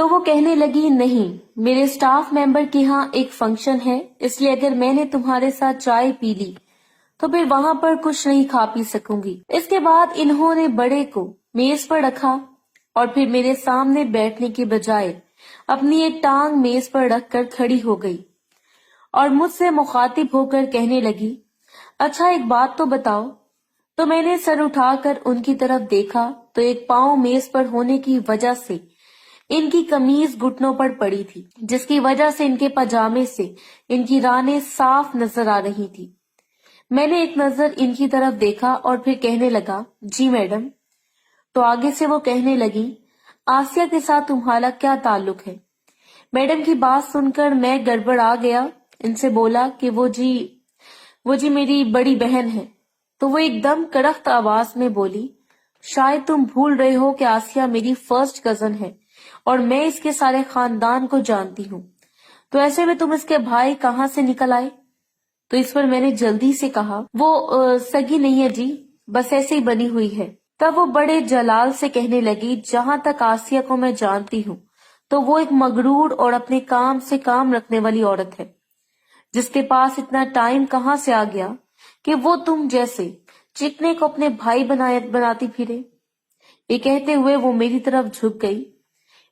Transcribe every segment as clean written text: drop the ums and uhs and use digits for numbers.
तो वो कहने लगी, नहीं, मेरे स्टाफ मेंबर के यहाँ एक फंक्शन है, इसलिए अगर मैंने तुम्हारे साथ चाय पी ली तो फिर वहां पर कुछ नहीं खा पी सकूंगी। इसके बाद इन्होंने बड़े को मेज पर रखा और फिर मेरे सामने बैठने के बजाय अपनी एक टांग मेज पर रखकर खड़ी हो गई और मुझसे मुखातिब होकर कहने लगी, अच्छा एक बात तो बताओ। तो मैंने सर उठाकर उनकी तरफ देखा तो एक पाँव मेज पर होने की वजह से इनकी कमीज घुटनों पर पड़ी थी, जिसकी वजह से इनके पजामे से इनकी रानें साफ नजर आ रही थी। मैंने एक नजर इनकी तरफ देखा और फिर कहने लगा, जी मैडम। तो आगे से वो कहने लगी, आसिया के साथ तुम्हारा क्या ताल्लुक है? मैडम की बात सुनकर मैं गड़बड़ा गया। इनसे बोला कि वो जी मेरी बड़ी बहन है। तो वो एकदम कड़क आवाज में बोली, शायद तुम भूल रहे हो कि आसिया मेरी फर्स्ट कजन है और मैं इसके सारे खानदान को जानती हूँ। तो ऐसे में तुम इसके भाई कहाँ से निकल आए? तो इस पर मैंने जल्दी से कहा, वो सगी नहीं है जी, बस ऐसे ही बनी हुई है। तब वो बड़े जलाल से कहने लगी, जहां तक आसिया को मैं जानती हूँ तो वो एक मगरूर और अपने काम से काम रखने वाली औरत है, जिसके पास इतना टाइम कहाँ से आ गया कि वो तुम जैसे चिकने को अपने भाई बनाती फिरे। ये कहते हुए वो मेरी तरफ झुक गई।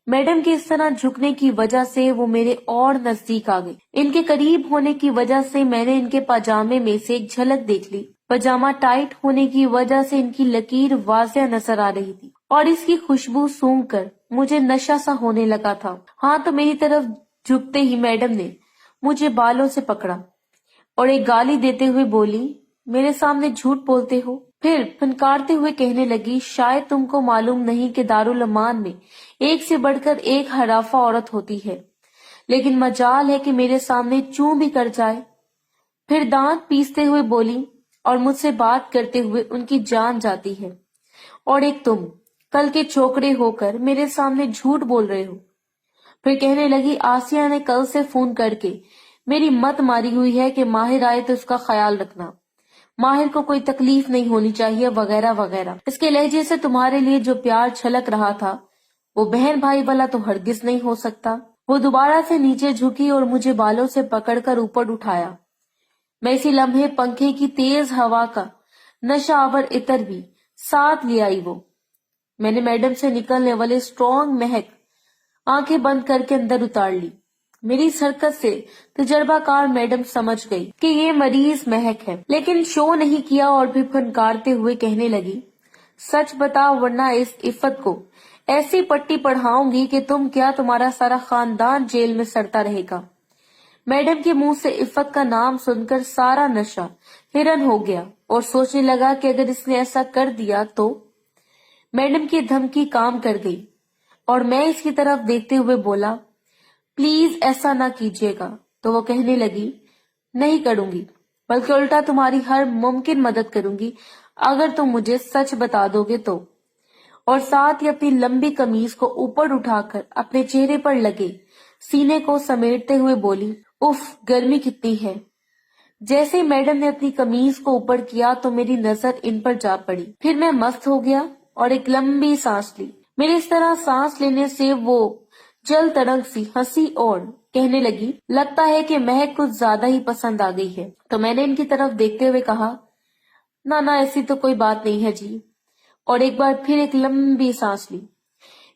मैडम के इस तरह झुकने की वजह से वो मेरे और नजदीक आ गई। इनके करीब होने की वजह से मैंने इनके पजामे में से एक झलक देख ली। पजामा टाइट होने की वजह से इनकी लकीर वाज़िह नजर आ रही थी और इसकी खुशबू सूंघकर मुझे नशा सा होने लगा था। हाँ, तो मेरी तरफ झुकते ही मैडम ने मुझे बालों से पकड़ा और एक गाली देते हुए बोली, मेरे सामने झूठ बोलते हो। फिर फनकारते हुए कहने लगी, शायद तुमको मालूम नहीं कि दारुल अमान में एक से बढ़कर एक हराफा औरत होती है, लेकिन मजाल है कि मेरे सामने चूं भी कर जाए। फिर दांत पीसते हुए बोली, और मुझसे बात करते हुए उनकी जान जाती है। और एक तुम कल के छोकरे होकर मेरे सामने झूठ बोल रहे हो। फिर कहने लगी, आसिया ने कल से फोन करके मेरी मत मारी हुई है कि माहिर आए तो उसका ख्याल रखना, माहिर को कोई तकलीफ नहीं होनी चाहिए, वगैरह वगैरह। इसके लहजे से तुम्हारे लिए जो प्यार छलक रहा था वो बहन भाई वाला तो हरगिज नहीं हो सकता। वो दोबारा से नीचे झुकी और मुझे बालों से पकड़कर ऊपर उठाया। मैं इसी लम्हे पंखे की तेज हवा का नशा आवर इतर भी साथ ले आई। वो मैंने मैडम से निकलने वाले स्ट्रॉन्ग महक आंखें बंद करके अंदर उतार ली। मेरी इस हरकत से तजर्बाकार मैडम समझ गई कि ये मरीज महक है, लेकिन शो नहीं किया और भी फनकारते हुए कहने लगी, सच बताओ वरना इस इफ्फत को ऐसी पट्टी पढ़ाऊंगी कि तुम क्या तुम्हारा सारा खानदान जेल में सड़ता रहेगा। मैडम के मुंह से इफ्फत का नाम सुनकर सारा नशा हिरन हो गया और सोचने लगा कि अगर इसने ऐसा कर दिया तो। मैडम की धमकी काम कर गई और मैं इसकी तरफ देखते हुए बोला, प्लीज ऐसा ना कीजिएगा। तो वो कहने लगी, नहीं करूंगी, बल्कि उल्टा तुम्हारी हर मुमकिन मदद करूंगी अगर तुम मुझे सच बता दोगे तो। और साथ ही अपनी लंबी कमीज को ऊपर उठाकर अपने चेहरे पर लगे सीने को समेटते हुए बोली, उफ गर्मी कितनी है। जैसे ही मैडम ने अपनी कमीज को ऊपर किया तो मेरी नजर इन पर जा पड़ी। फिर मैं मस्त हो गया और एक लंबी सांस ली। मेरे इस तरह सांस लेने से वो जल तड़ंग सी हंसी और कहने लगी, लगता है कि महक कुछ ज्यादा ही पसंद आ गई है। तो मैंने इनकी तरफ देखते हुए कहा, ना ऐसी तो कोई बात नहीं है जी। और एक बार फिर एक लंबी सांस ली।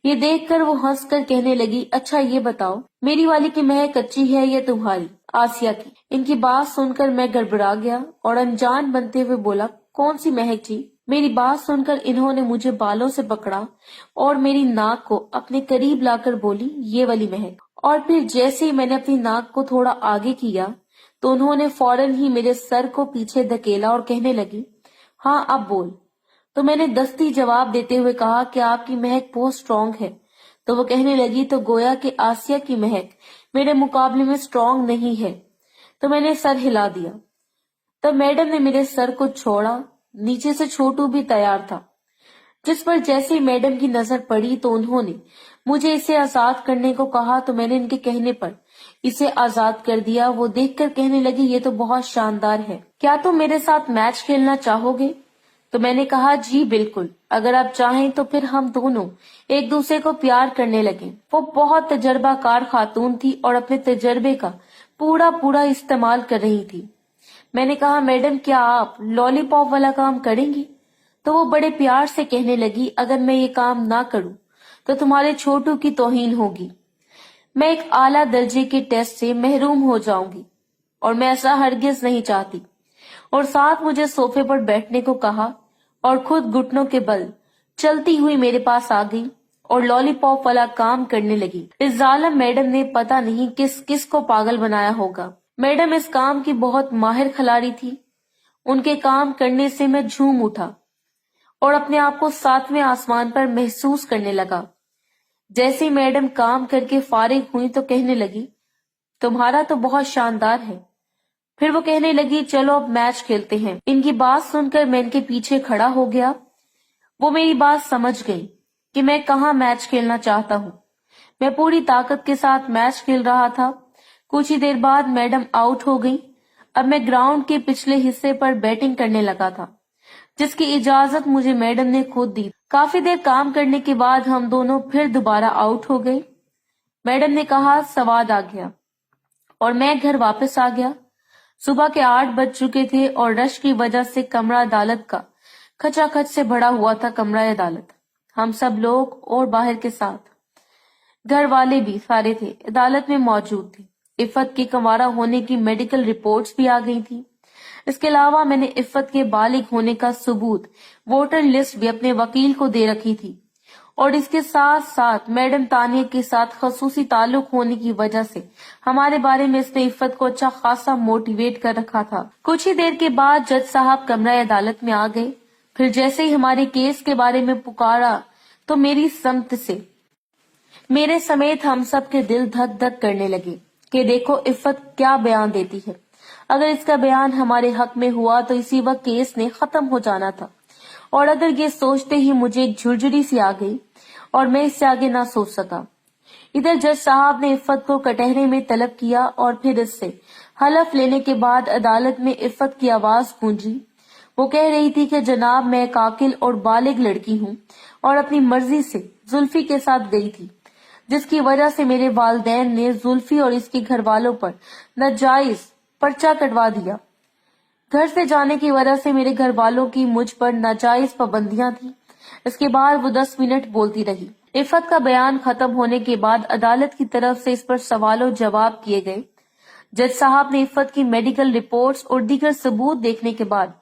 ये देखकर वो हंसकर कहने लगी, अच्छा ये बताओ मेरी वाली की महक अच्छी है या तुम्हारी आसिया की? इनकी बात सुनकर मैं गड़बड़ा गया और अनजान बनते हुए बोला, कौन सी महक जी? मेरी बात सुनकर इन्होंने मुझे बालों से पकड़ा और मेरी नाक को अपने करीब लाकर बोली, ये वाली महक। और फिर जैसे ही मैंने अपनी नाक को थोड़ा आगे किया तो उन्होंने फौरन ही मेरे सर को पीछे धकेला और कहने लगी, हाँ अब बोल। तो मैंने दस्ती जवाब देते हुए कहा कि आपकी महक बहुत स्ट्रांग है। तो वो कहने लगी, तो गोया कि आसिया की महक मेरे मुकाबले में स्ट्रांग नहीं है। तो मैंने सर हिला दिया। तब मैडम ने मेरे सर को छोड़ा। नीचे से छोटू भी तैयार था, जिस पर जैसे ही मैडम की नजर पड़ी तो उन्होंने मुझे इसे आजाद करने को कहा। तो मैंने इनके कहने पर इसे आजाद कर दिया। वो देखकर कहने लगी, ये तो बहुत शानदार है, क्या तुम मेरे साथ मैच खेलना चाहोगे? तो मैंने कहा जी बिल्कुल, अगर आप चाहें तो फिर हम दोनों एक दूसरे को प्यार करने लगे। वो बहुत तजर्बाकार खातून थी और अपने तजर्बे का पूरा पूरा इस्तेमाल कर रही थी। मैंने कहा मैडम क्या आप लॉलीपॉप वाला काम करेंगी? तो वो बड़े प्यार से कहने लगी अगर मैं ये काम ना करूं तो तुम्हारे छोटू की तौहीन होगी। मैं एक आला दर्जे के टेस्ट से महरूम हो जाऊंगी और मैं ऐसा हरगिज नहीं चाहती। और साथ मुझे सोफे पर बैठने को कहा और खुद घुटनों के बल चलती हुई मेरे पास आ गई और लॉलीपॉप वाला काम करने लगी। इस जालिम मैडम ने पता नहीं किस किस को पागल बनाया होगा। मैडम इस काम की बहुत माहिर खिलाड़ी थी। उनके काम करने से मैं झूम उठा और अपने आप को सातवें आसमान पर महसूस करने लगा। जैसे ही मैडम काम करके फारिग हुई तो कहने लगी तुम्हारा तो बहुत शानदार है। फिर वो कहने लगी चलो अब मैच खेलते हैं। इनकी बात सुनकर मैं इनके पीछे खड़ा हो गया। वो मेरी बात समझ गई कि मैं कहाँ मैच खेलना चाहता हूँ। मैं पूरी ताकत के साथ मैच खेल रहा था। कुछ ही देर बाद मैडम आउट हो गई। अब मैं ग्राउंड के पिछले हिस्से पर बैटिंग करने लगा था, जिसकी इजाजत मुझे मैडम ने खुद दी। काफी देर काम करने के बाद हम दोनों फिर दोबारा आउट हो गए। मैडम ने कहा सवाद आ गया और मैं घर वापस आ गया। सुबह के 8 बज चुके थे और रश की वजह से कमरा अदालत का खचाखच से भरा हुआ था। कमरा अदालत, हम सब लोग और बाहर के साथ घर वाले भी सारे थे अदालत में मौजूद थे। इफ़त के कंवारा होने की मेडिकल रिपोर्ट्स भी आ गई थी। इसके अलावा मैंने इफ़त के बालिग होने का सबूत वोटर लिस्ट भी अपने वकील को दे रखी थी और इसके साथ साथ मैडम तानिया के साथ खसूसी ताल्लुक होने की वजह से हमारे बारे में इसने इफ़त को अच्छा खासा मोटिवेट कर रखा था। कुछ ही देर के बाद जज साहब कमरा अदालत में आ गए। फिर जैसे ही हमारे केस के बारे में पुकारा तो मेरी समत से मेरे समेत हम सब के दिल धक धक करने लगे कि देखो इफ़त क्या बयान देती है। अगर इसका बयान हमारे हक में हुआ तो इसी वक्त केस ने खत्म हो जाना था। और अगर ये सोचते ही मुझे एक झुरझुरी सी आ गई और मैं इससे आगे ना सोच सका। इधर जज साहब ने इफ़त को कटहरे में तलब किया और फिर इससे हलफ लेने के बाद अदालत में इफ़त की आवाज गूंजी। वो कह रही थी कि जनाब मैं एक आकिल और बालिग लड़की हूँ और अपनी मर्जी से जुल्फी के साथ गई थी, जिसकी वजह से मेरे वालिदैन ने जुल्फी और इसके घर वालों पर नाजायज पर्चा कटवा दिया। घर से जाने की वजह से मेरे घर वालों की मुझ पर नाजायज पाबंदियां थी। इसके बाद वो 10 मिनट बोलती रही। इफ़त का बयान खत्म होने के बाद अदालत की तरफ से इस पर सवालों जवाब किए गए। जज साहब ने इफ़त की मेडिकल रिपोर्ट्स और दीगर सबूत देखने के बाद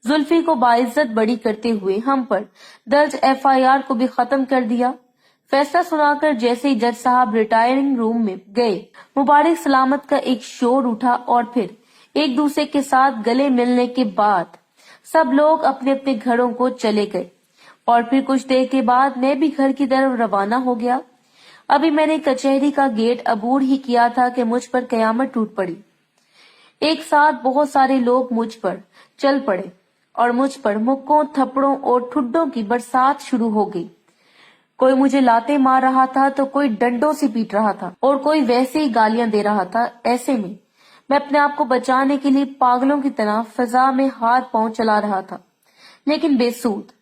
जुल्फी को बाइज्जत बरी करते हुए हम पर दर्ज FIR को भी खत्म कर दिया। फैसला सुनाकर जैसे ही जज साहब रिटायरिंग रूम में गए, मुबारक सलामत का एक शोर उठा और फिर एक दूसरे के साथ गले मिलने के बाद सब लोग अपने अपने घरों को चले गए। और फिर कुछ देर के बाद मैं भी घर की तरफ रवाना हो गया। अभी मैंने कचहरी का गेट अबूर ही किया था कि मुझ पर कयामत टूट पड़ी। एक साथ बहुत सारे लोग मुझ पर चल पड़े और मुझ पर मुक्कों, थप्पड़ों और ठुड्डों की बरसात शुरू हो गई। कोई मुझे लाते मार रहा था तो कोई डंडों से पीट रहा था और कोई वैसे ही गालियां दे रहा था। ऐसे में मैं अपने आप को बचाने के लिए पागलों की तरह फिजा में हाथ पांव चला रहा था, लेकिन बेसूद।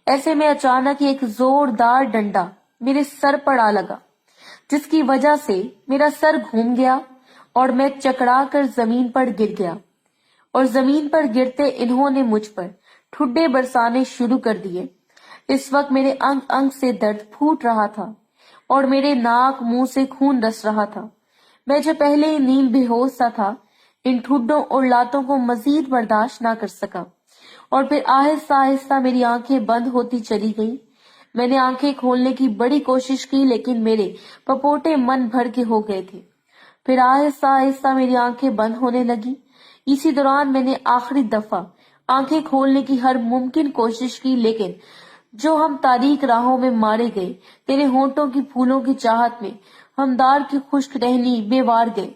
ऐसे में अचानक ही एक जोरदार डंडा मेरे सर पर आ लगा, जिसकी वजह से मेरा सर घूम गया और मैं चकरा कर जमीन पर गिर गया। और जमीन पर गिरते इन्होंने मुझ पर ठुड्डे बरसाने शुरू कर दिए। इस वक्त मेरे अंग अंग से दर्द फूट रहा था और मेरे नाक मुंह से खून रस रहा था। मैं जो पहले ही नींद बेहोश सा था, इन ठुड्डों और लातों को मजीद बर्दाश्त ना कर सका और फिर आहिस्ता आहिस्ता मेरी आंखें बंद होती चली गई। मैंने आंखें खोलने की बड़ी कोशिश की, लेकिन मेरे पपोटे मन भर के हो गए थे। फिर आहिस्ता आहिस्ता मेरी आंखें बंद होने लगी। इसी दौरान मैंने आखिरी दफा आंखें खोलने की हर मुमकिन कोशिश की, लेकिन जो हम तारीक राहों में मारे गए, तेरे होंठों की फूलों की चाहत में हमदार की खुश्क टहनी बेवार गए।